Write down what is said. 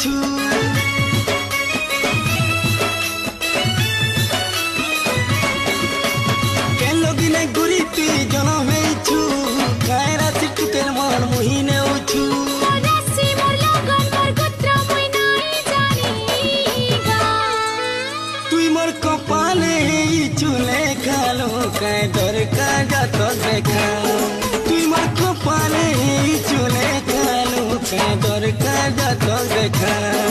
হইছু কেন লগিনে ঘুরি তুই জনম হইছু কায়রা চিটুকের মন মুহিনে উছু তুই মোর কপালে চুলে খালো কায় দরকার যত দেখা তুই মোর কপালে চুলে খালো কায় দরকার যত দেখা